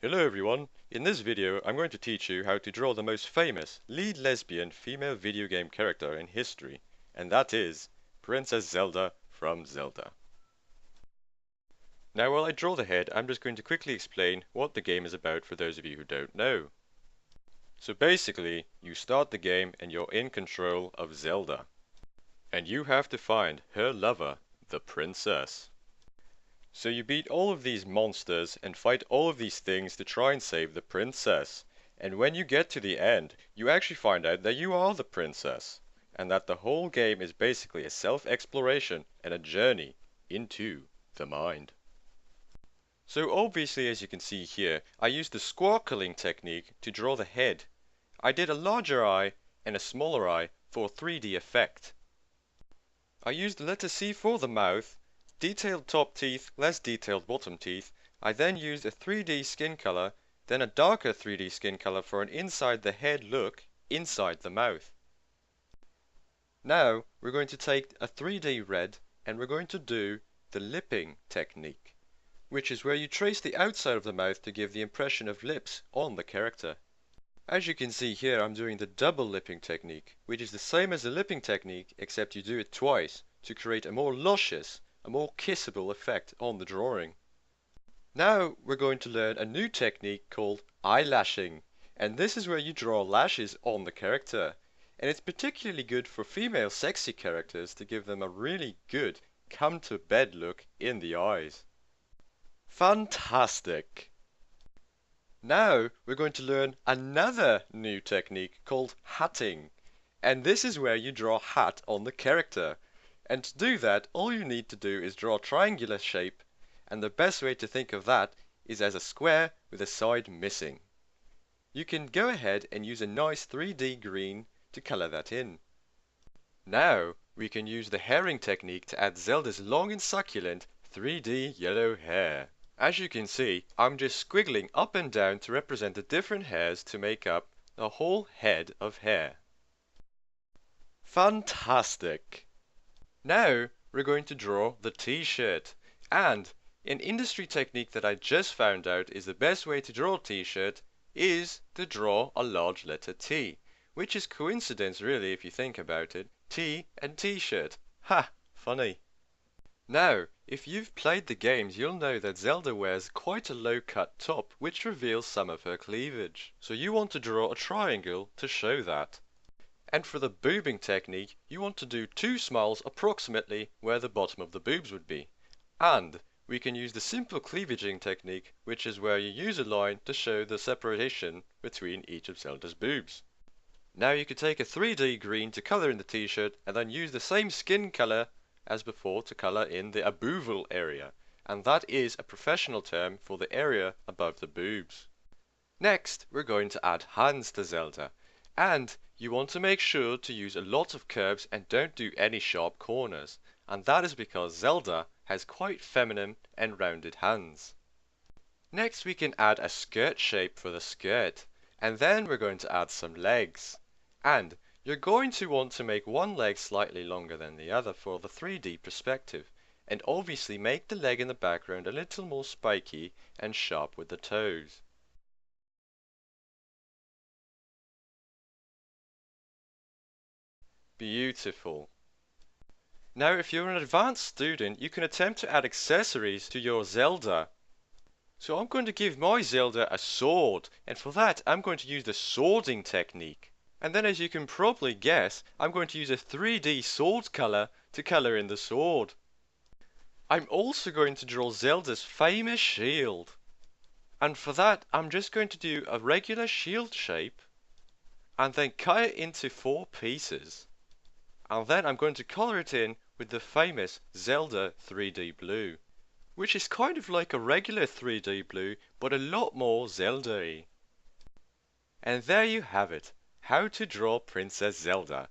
Hello everyone, in this video I'm going to teach you how to draw the most famous lead lesbian female video game character in history, and that is Princess Zelda from Zelda. Now while I draw the head, I'm just going to quickly explain what the game is about for those of you who don't know. So basically, you start the game and you're in control of Zelda, and you have to find her lover, the princess. So you beat all of these monsters and fight all of these things to try and save the princess. And when you get to the end, you actually find out that you are the princess. And that the whole game is basically a self-exploration and a journey into the mind. So obviously, as you can see here, I used the squarkling technique to draw the head. I did a larger eye and a smaller eye for 3D effect. I used the letter C for the mouth, detailed top teeth, less detailed bottom teeth. I then used a 3D skin color, then a darker 3D skin color for an inside the head look inside the mouth. Now we're going to take a 3D red and we're going to do the lipping technique, which is where you trace the outside of the mouth to give the impression of lips on the character. As you can see here, I'm doing the double lipping technique, which is the same as the lipping technique except you do it twice to create a more luscious, a more kissable effect on the drawing. Now we're going to learn a new technique called eyelashing, and this is where you draw lashes on the character, and it's particularly good for female sexy characters to give them a really good come to bed look in the eyes. Fantastic! Now we're going to learn another new technique called hatting, and this is where you draw a hat on the character. And to do that, all you need to do is draw a triangular shape, and the best way to think of that is as a square with a side missing. You can go ahead and use a nice 3D green to color that in. Now we can use the herring technique to add Zelda's long and succulent 3D yellow hair. As you can see, I'm just squiggling up and down to represent the different hairs to make up a whole head of hair. Fantastic! Now we're going to draw the t-shirt, and an industry technique that I just found out is the best way to draw a t-shirt is to draw a large letter T, which is coincidence really if you think about it. T and t-shirt. Ha! Funny. Now, if you've played the games, you'll know that Zelda wears quite a low-cut top, which reveals some of her cleavage. So you want to draw a triangle to show that. And for the boobing technique, you want to do two smiles approximately where the bottom of the boobs would be. And we can use the simple cleavaging technique, which is where you use a line to show the separation between each of Zelda's boobs. Now you can take a 3D green to color in the t-shirt and then use the same skin color as before to color in the abooval area, and that is a professional term for the area above the boobs. Next, we're going to add hands to Zelda, and you want to make sure to use a lot of curves and don't do any sharp corners, and that is because Zelda has quite feminine and rounded hands. Next we can add a skirt shape for the skirt, and then we're going to add some legs. And you're going to want to make one leg slightly longer than the other for the 3D perspective, and obviously make the leg in the background a little more spiky and sharp with the toes. Beautiful. Now if you're an advanced student, you can attempt to add accessories to your Zelda. So I'm going to give my Zelda a sword, and for that I'm going to use the swording technique. And then as you can probably guess, I'm going to use a 3D sword color to color in the sword. I'm also going to draw Zelda's famous shield. And for that I'm just going to do a regular shield shape and then cut it into 4 pieces. And then I'm going to color it in with the famous Zelda 3D blue, which is kind of like a regular 3D blue but a lot more Zelda-y. And there you have it. How to draw Princess Zelda.